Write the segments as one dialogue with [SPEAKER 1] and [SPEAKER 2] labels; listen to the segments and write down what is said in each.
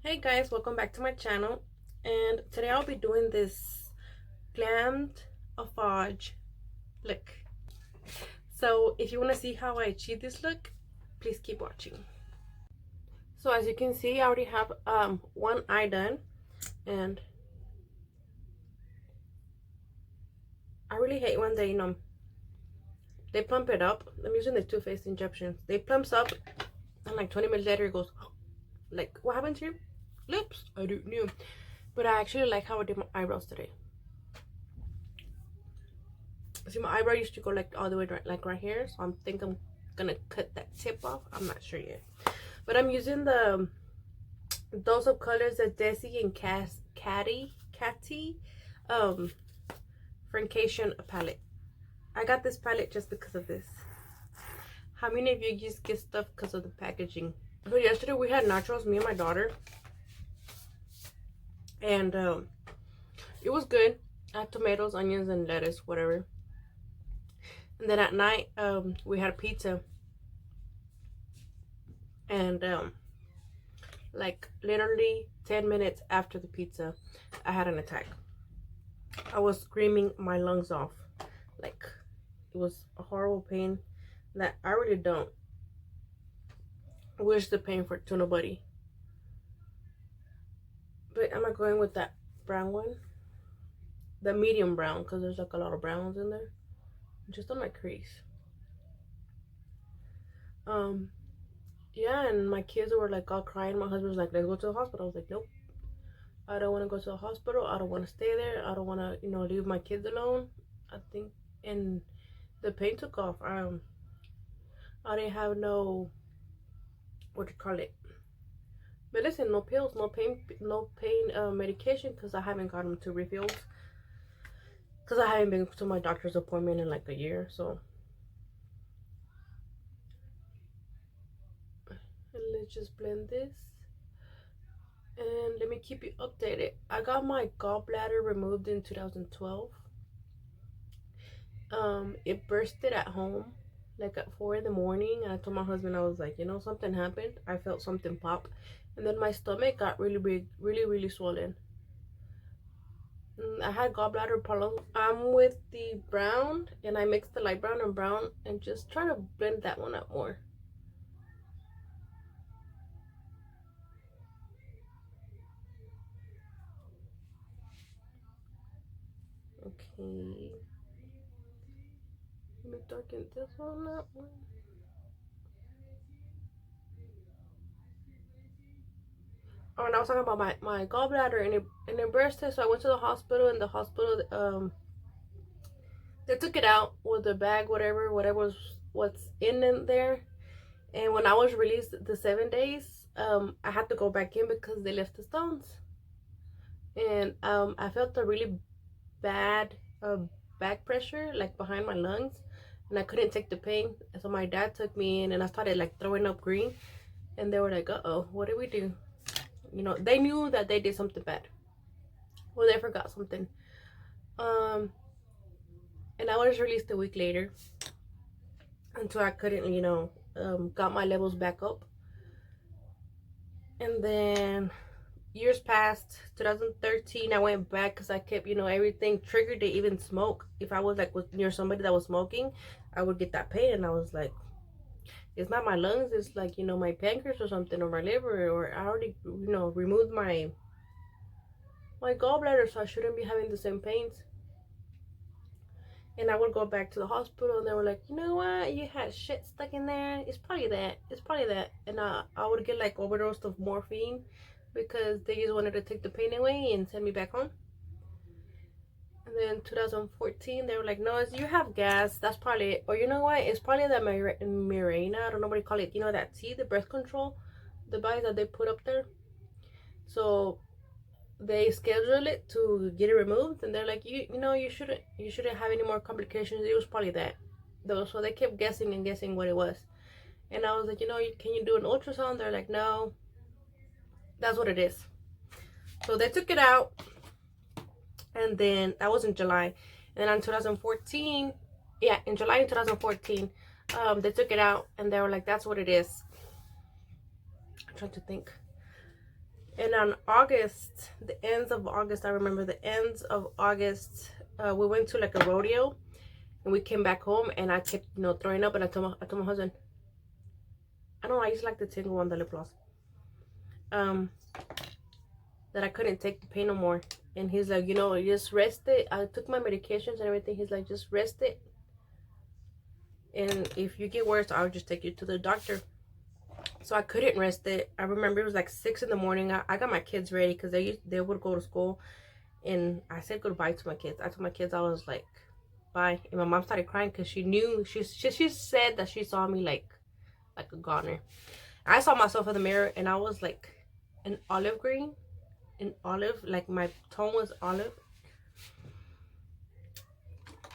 [SPEAKER 1] Hey guys, welcome back to my channel, and today I'll be doing this glammed offage look. So if you want to see how I achieve this look, please keep watching. So as you can see, I already have one eye done, and I really hate when they plump it up. I'm using the Too Faced injections. They plumps up and like 20 minutes later it goes like, what happened to your lips? I don't know, but I actually like how I did my eyebrows today. See, my eyebrow used to go like all the way right here, so I'm gonna cut that tip off. I'm not sure yet, but I'm using the Dose of Colors, the Desi and Katy Francation palette. I got this palette just because of this. How many of you just get stuff because of the packaging? So yesterday we had nachos, me and my daughter, and it was good. I had tomatoes, onions, and lettuce, whatever. And then at night, we had pizza. And like literally 10 minutes after the pizza, I had an attack. I was screaming my lungs off. Like, it was a horrible pain that I really don't wish the pain to nobody. But am I going with that brown one? The medium brown, because there's like a lot of browns in there. Just on my crease. Yeah, and my kids were like all crying. My husband was like, let's go to the hospital. I was like, nope, I don't want to go to the hospital. I don't want to stay there. I don't want to, leave my kids alone. I think, and the pain took off. I didn't have no, what do you call it, medicine, no pills, no pain medication, because I haven't gotten to refills, because I haven't been to my doctor's appointment in like a year. So and let's just blend this, and let me keep you updated. I got my gallbladder removed in 2012. It bursted at home like at 4 in the morning, and I told my husband, I was like, something happened. I felt something pop, and then my stomach got really big, really swollen. I had gallbladder problems. I'm with the brown, and I mixed the light brown and brown, and just trying to blend that one out more. Okay, let me darken this one, that one. Oh, and I was talking about my gallbladder, and it bursted, so I went to the hospital, and the hospital they took it out with the bag, whatever was what's in there. And when I was released the 7 days, I had to go back in because they left the stones. And I felt a really bad back pressure, like behind my lungs, and I couldn't take the pain. So my dad took me in, and I started like throwing up green, and they were like, uh-oh, what did we do? They knew that they did something bad. Well, they forgot something. And I was released a week later until I couldn't, got my levels back up. And then years passed. 2013, I went back because I kept, everything triggered to even smoke. If I was like near somebody that was smoking, I would get that pain, and I was like, it's not my lungs, it's like, my pancreas or something, or my liver, or I already, removed my gallbladder, so I shouldn't be having the same pains. And I would go back to the hospital, and they were like, you know what, you had shit stuck in there. It's probably that. And I would get like overdose of morphine, because they just wanted to take the pain away and send me back home. And then 2014, they were like, no, you have gas. That's probably it. Or you know what? It's probably that Mirena. I don't know what you call it. That T, the birth control device that they put up there. So they scheduled it to get it removed, and they're like, you shouldn't have any more complications. It was probably that, though. So they kept guessing and guessing what it was, and I was like, can you do an ultrasound? They're like, no, that's what it is. So they took it out, and then that was in July, and then in 2014, yeah, in July in 2014, they took it out, and they were like, that's what it is. I'm trying to think. And on August, the ends of August, I remember the ends of August, we went to like a rodeo, and we came back home, and I kept, you know, throwing up, and I told my husband, I don't know, I used to like the tingle on the lip gloss, that I couldn't take the pain no more. And he's like, you know, just rest it. I took my medications and everything. He's like, just rest it, and if you get worse, I'll just take you to the doctor. So I couldn't rest it. I remember it was like 6 in the morning. I got my kids ready because they would go to school, and I said goodbye to my kids. I told my kids, I was like, bye. And my mom started crying because she knew, she said that she saw me like a goner. I saw myself in the mirror, and I was like an olive green, like my tone was olive.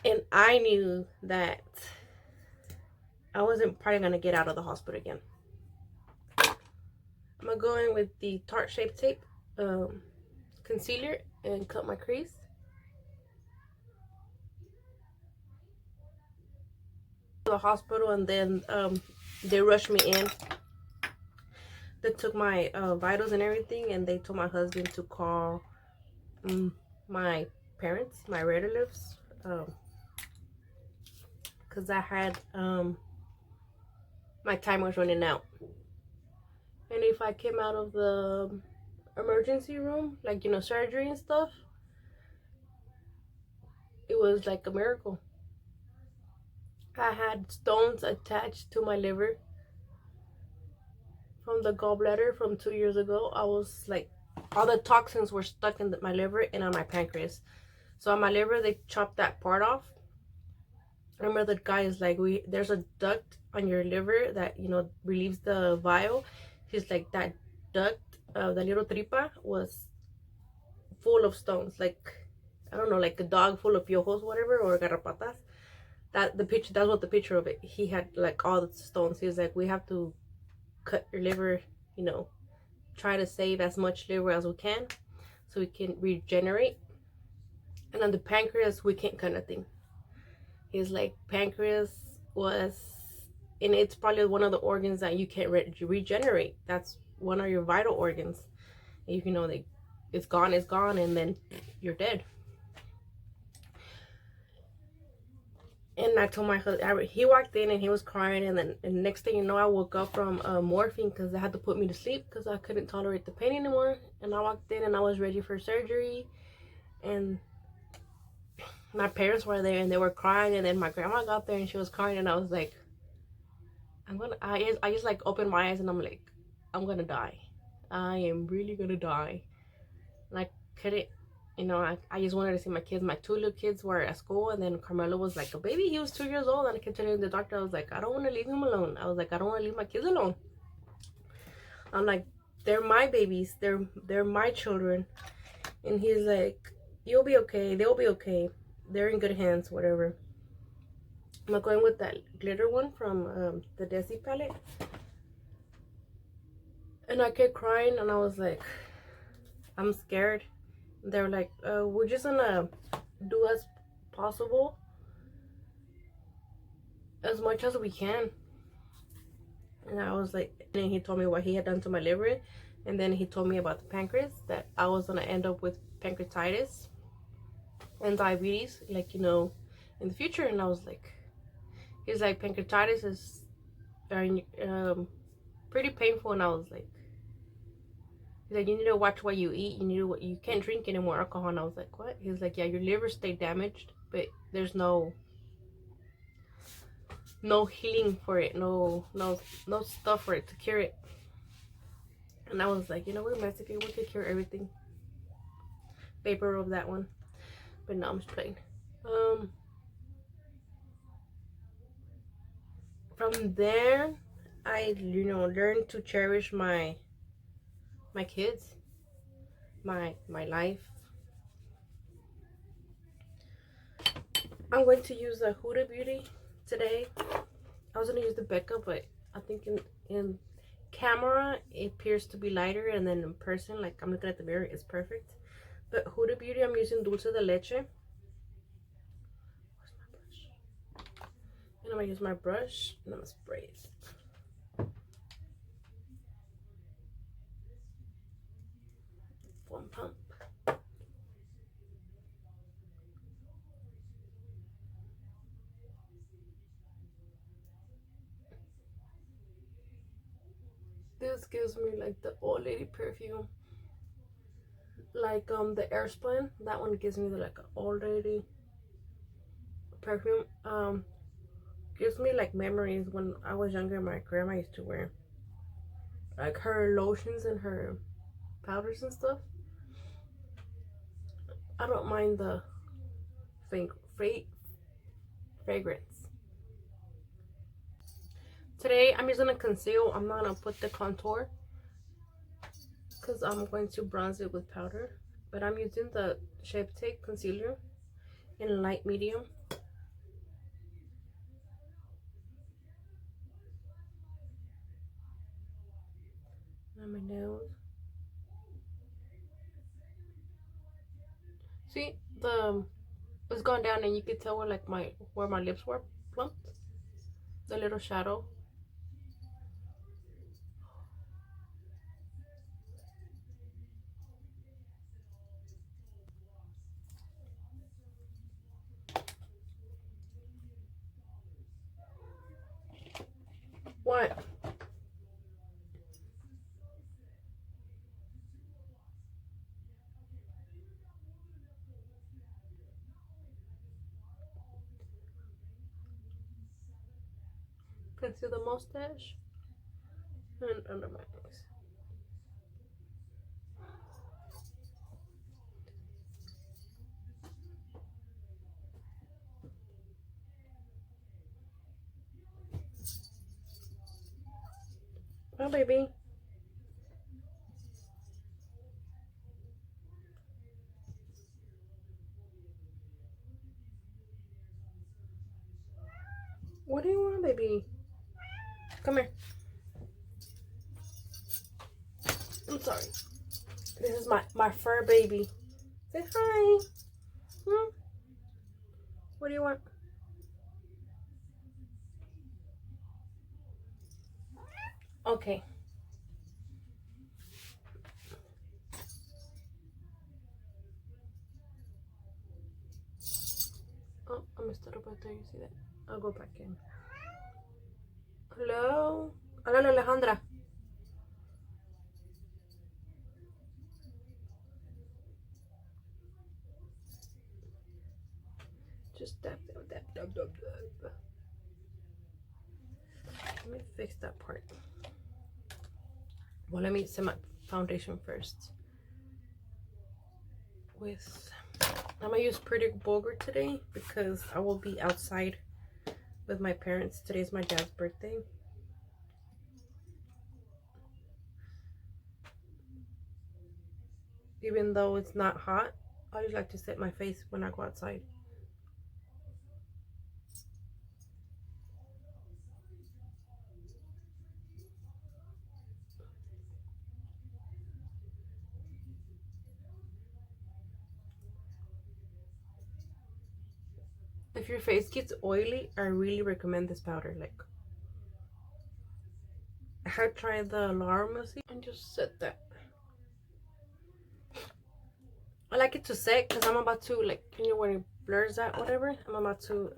[SPEAKER 1] And I knew that I wasn't probably gonna get out of the hospital again. I'm gonna go in with the Tarte Shapetape concealer and cut my crease. The hospital, and then they rushed me in. They took my vitals and everything, and they told my husband to call my parents, my relatives, because I had my time was running out. And if I came out of the emergency room, like, you know, surgery and stuff, it was like a miracle. I had stones attached to my liver from the gallbladder from 2 years ago. I was like, all the toxins were stuck in my liver and on my pancreas. So on my liver, they chopped that part off. I remember the guy is like, there's a duct on your liver that, you know, relieves the vial. He's like, that duct, the little tripa was full of stones, like, I don't know, like a dog full of piojos, whatever, or garrapatas. That's what the picture of it. He had like all the stones. He was like, we have to cut your liver, you know, try to save as much liver as we can so we can regenerate. And on the pancreas, we can't cut nothing. He's like, pancreas was, and it's probably one of the organs that you can't regenerate. That's one of your vital organs. If you know, it's gone, and then you're dead. And I told my husband, he walked in and he was crying, and then the next thing you know, I woke up from morphine because they had to put me to sleep because I couldn't tolerate the pain anymore. And I walked in and I was ready for surgery, and my parents were there and they were crying, and then my grandma got there and she was crying, and I was like, I just like opened my eyes and I'm like, I'm gonna die. I am really gonna die. And I couldn't, you know, I just wanted to see my kids. My 2 little kids were at school, and then Carmelo was like a baby. He was 2 years old, and I kept telling the doctor, I was like, I don't want to leave him alone. I was like, I don't want to leave my kids alone. I'm like, they're my babies. They're my children. And he's like, you'll be okay. They'll be okay. They're in good hands, whatever. I'm going with that glitter one from the Desi palette. And I kept crying, and I was like, I'm scared. They're like, we're just gonna do as possible, as much as we can. And I was like, and then he told me what he had done to my liver, and then he told me about the pancreas, that I was gonna end up with pancreatitis and diabetes, like, you know, in the future. And I was like, he's like, pancreatitis is pretty painful. And I was like, he's like, you need to watch what you eat. You can't drink any more alcohol. And I was like, what? He's like, yeah, your liver stayed damaged, but there's no healing for it, no stuff for it to cure it. And I was like, you know, we're Mexican, we could cure everything. Paper of that one. But no, I'm just playing. From there, I, you know, learned to cherish my kids, my life. I'm going to use a Huda Beauty today. I was gonna use the Becca, but I think in camera it appears to be lighter, and then in person, like I'm looking at the mirror, it's perfect. But Huda Beauty, I'm using Dulce de Leche. Where's my brush? And I'm gonna use my brush and I'm gonna spray it. One pump. This gives me like the old lady perfume. Like the air splin, that one gives me the like old lady perfume. Gives me like memories when I was younger. My grandma used to wear like her lotions and her powders and stuff. I don't mind the fragrance. Today I'm just gonna conceal. I'm not gonna put the contour because I'm going to bronze it with powder. But I'm using the Shapetape concealer in light medium. On my nose. See, it's gone down and you can tell where my lips were plumped. The little shadow. What? Conceal the mustache and under my eyes. Oh, baby. What do you want, baby? Come here. I'm sorry. This is my fur baby. Say hi. Hmm? What do you want? Okay. Oh, I messed it up right there. You see that? I'll go back in. Hello? Hello, Alejandra. Just dab. Let me fix that part. Well, let me set my foundation first. I'm gonna use Pretty Vulgar today because I will be outside with my parents. Today's my dad's birthday. Even though it's not hot, I just like to set my face when I go outside. If your face gets oily, I really recommend this powder. Like, I had tried the Glamorous and just set that. I like it to set because I'm about to, like, you know, when it blurs out, whatever, I'm about to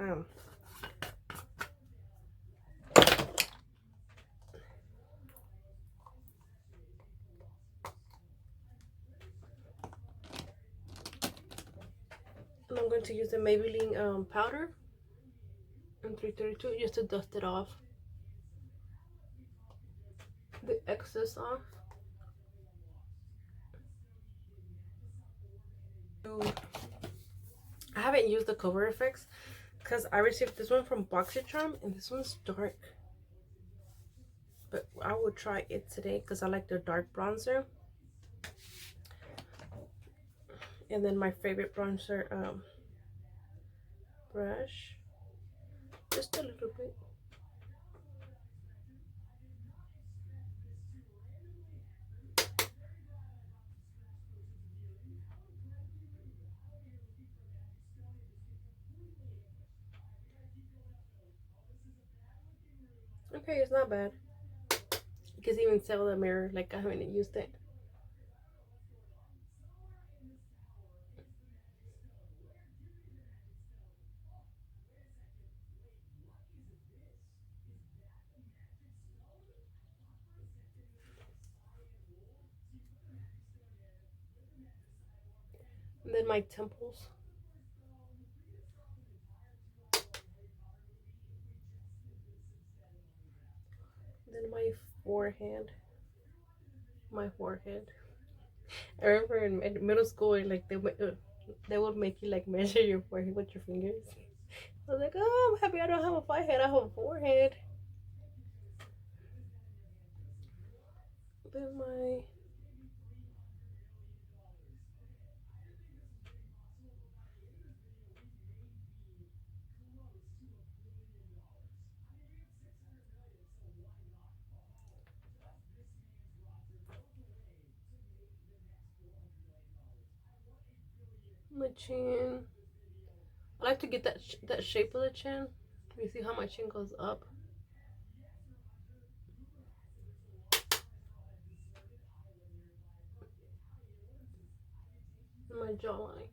[SPEAKER 1] and I'm going to use the Maybelline powder in 332 just to dust it off, the excess off. I haven't used the Coverfx because I received this one from BoxyCharm and this one's dark. But I will try it today because I like the dark bronzer. And then my favorite bronzer brush. Just a little bit. Okay, it's not bad. You can even tell the mirror, like I haven't used it. And then my temples. Then my forehead. My forehead. I remember in middle school, like they would make you like measure your forehead with your fingers. I was like, oh, I'm happy I don't have a forehead. I have a forehead. Then my chin. I like to get that shape of the chin. You see how my chin goes up. And my jawline.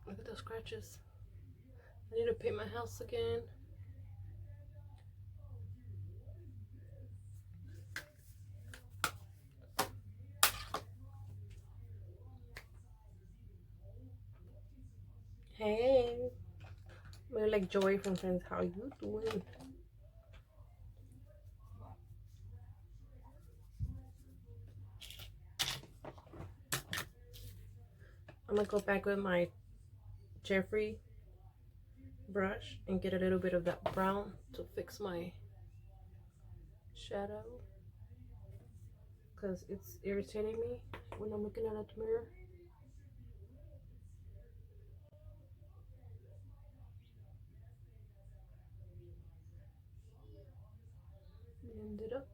[SPEAKER 1] Look at those scratches. I need to paint my house again. Hey, we're like Joy from Friends. How you doing? I'm gonna go back with my Jeffree brush and get a little bit of that brown to fix my shadow, because it's irritating me when I'm looking at a mirror. Blend it up.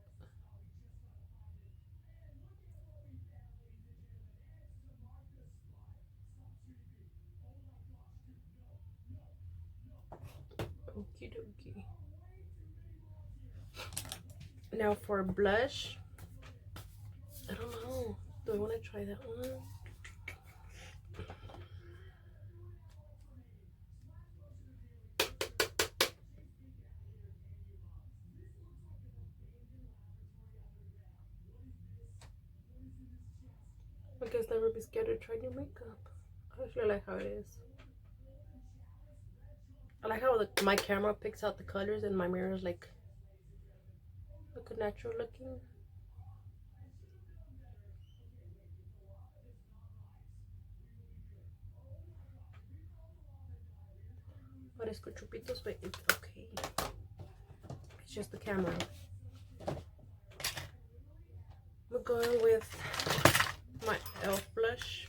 [SPEAKER 1] Okie dokie. Now for blush, I don't know. Do I want to try that one? I guess never be scared to try new makeup. I actually like how it is. I like how my camera picks out the colors and my mirror is like look natural looking. Parezco chupitos, but it's okay. It's just the camera. We're going with my e.l.f. blush.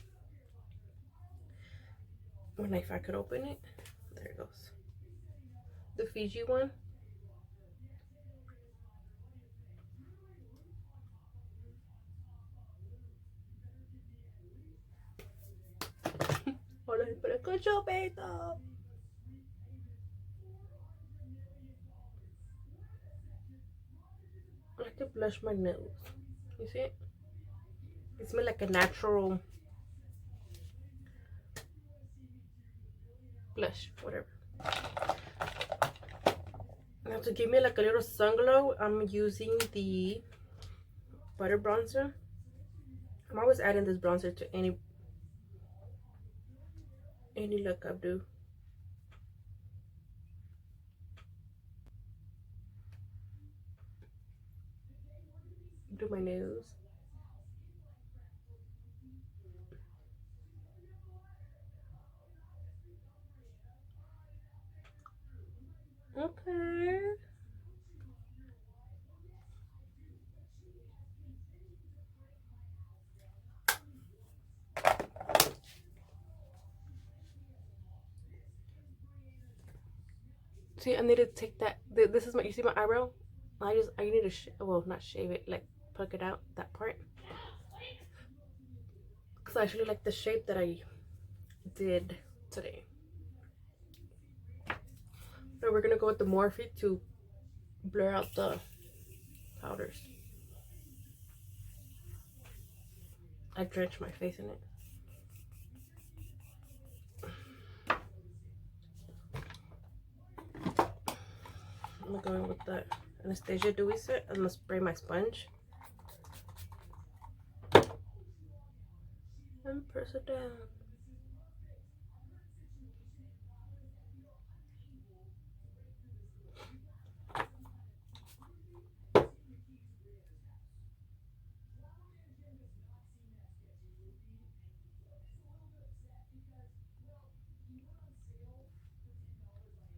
[SPEAKER 1] When if I could open it. There it goes. The Fiji one. Hola, parezco chupito. I like to blush my nose. You see it? It smells like a natural blush, whatever. Now to give me like a little sun glow, I'm using the butter bronzer. I'm always adding this bronzer to any look I do. Do my nose. Okay. See, I need to take that. This is my. You see my eyebrow? I need to well, not shave it, like pluck it out that part. Cause I actually like the shape that I did today. So we're gonna go with the Morphe to blur out the powders. I drenched my face in it. I'm going with the Anastasia Dewy set. I'm gonna spray my sponge and press it down.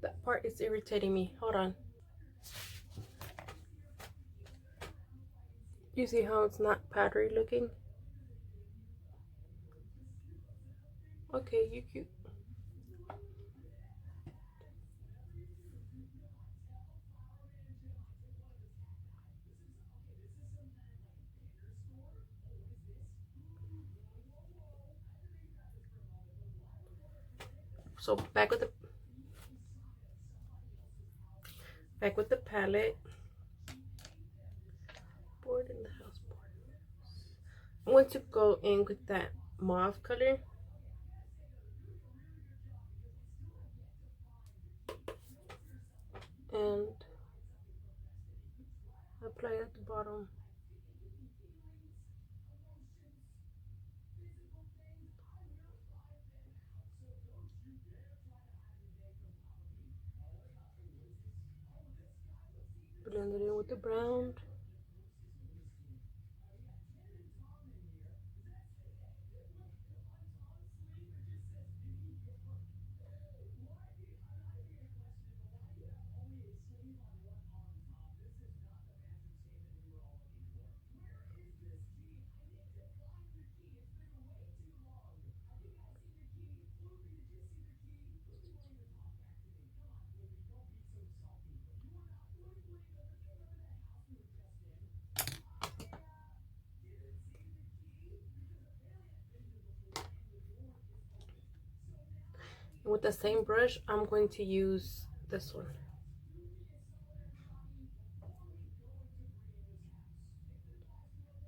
[SPEAKER 1] That part is irritating me. Hold on. You see how it's not powdery looking? Okay, you cute. So back with the palette. Board in the house board. I'm going to go in with that mauve color. And apply at the bottom. Blend it in with the brown. And with the same brush, I'm going to use this one.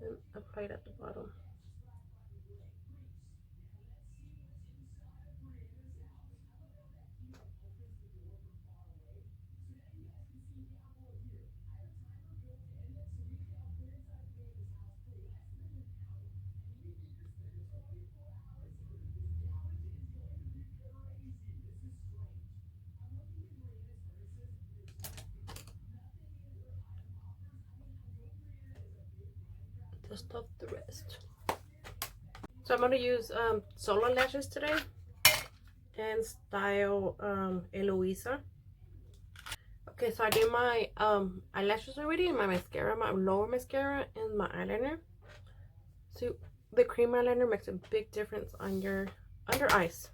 [SPEAKER 1] And apply it at the bottom. Just off the rest. So I'm going to use solo lashes today and style Eloisa. Okay, so I did my eyelashes already, and my mascara, my lower mascara, and my eyeliner. So the cream eyeliner makes a big difference on your under eyes.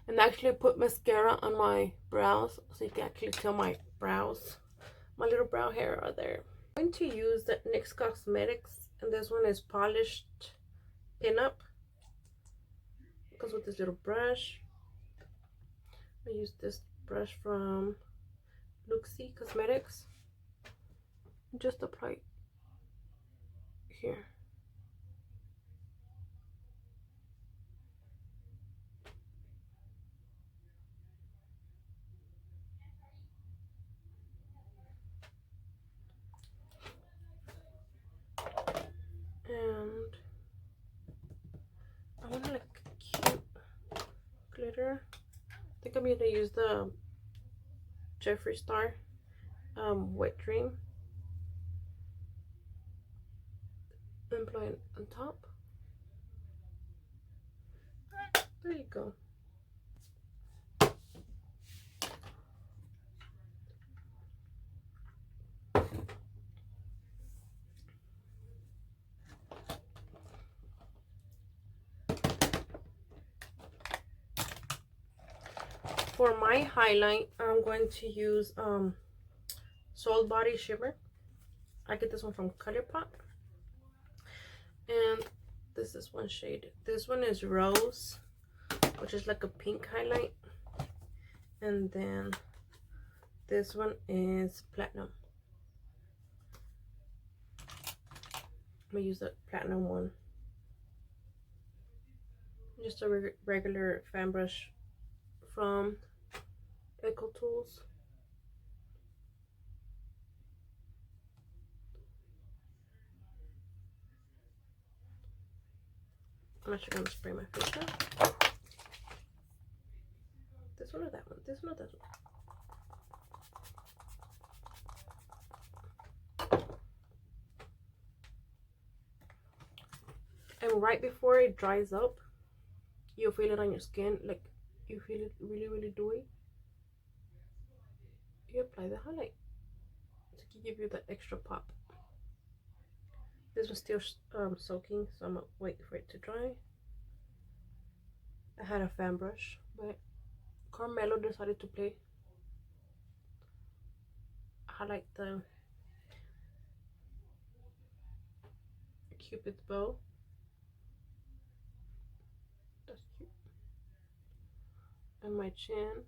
[SPEAKER 1] And I actually put mascara on my brows, so you can actually tell my brows, my little brow hair are there. I'm going to use the NYX Cosmetics, and this one is Polished Pinup. It goes with this little brush. I use this brush from Luxie Cosmetics. Just apply here. And I want like cute glitter. I think I'm going to use the Jeffree Star Wet Dream. And apply it on top. There you go. For my highlight, I'm going to use Soul Body Shimmer. I get this one from Colourpop. And this is one shade. This one is Rose, which is like a pink highlight. And then this one is Platinum. I'm going to use the Platinum one. Just a regular fan brush from Eco Tools. I'm actually gonna spray my face now. This one or that one? This one or that one? And right before it dries up, you'll feel it on your skin, like you feel it really, really dewy. You apply the highlight to give you the extra pop. This was still soaking, so I'm gonna wait for it to dry. I had a fan brush, but Carmelo decided to play. I like the Cupid's bow. That's cute. And my chin.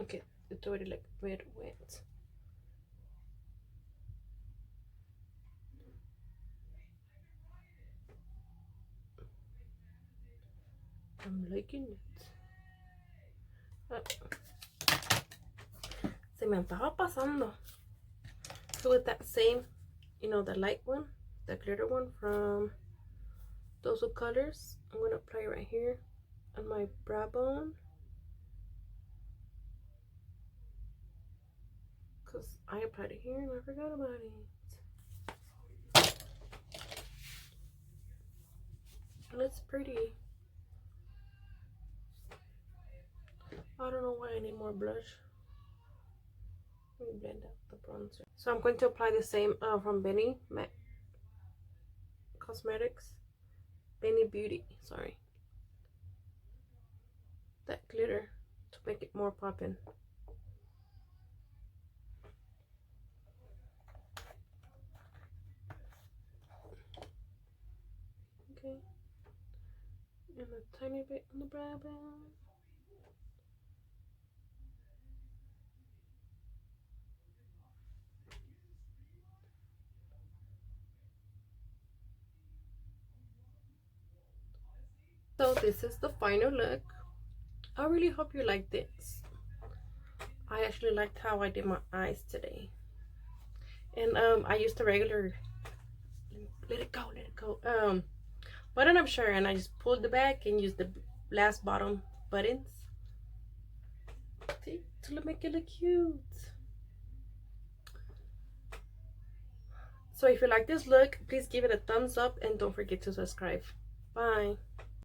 [SPEAKER 1] Okay, it's already like red wet. I'm liking it. Se me estaba pasando. So with that same, you know, the light one, the glitter one from Dulce Colors, I'm gonna apply it right here on my brow bone. Cause I applied it here and I forgot about it. And it's pretty. I don't know why I need more blush. Let me blend out the bronzer. So I'm going to apply the same from Benny Cosmetics. Bennibeauty, sorry. That glitter to make it more poppin'. Okay. And a tiny bit on the brow bone. So this is the final look. I really hope you like this. I actually liked how I did my eyes today. And I used the regular, let it go, button up shirt, and I just pulled the back and used the last bottom buttons. See, to make it look cute. So if you like this look, please give it a thumbs up and don't forget to subscribe. Bye.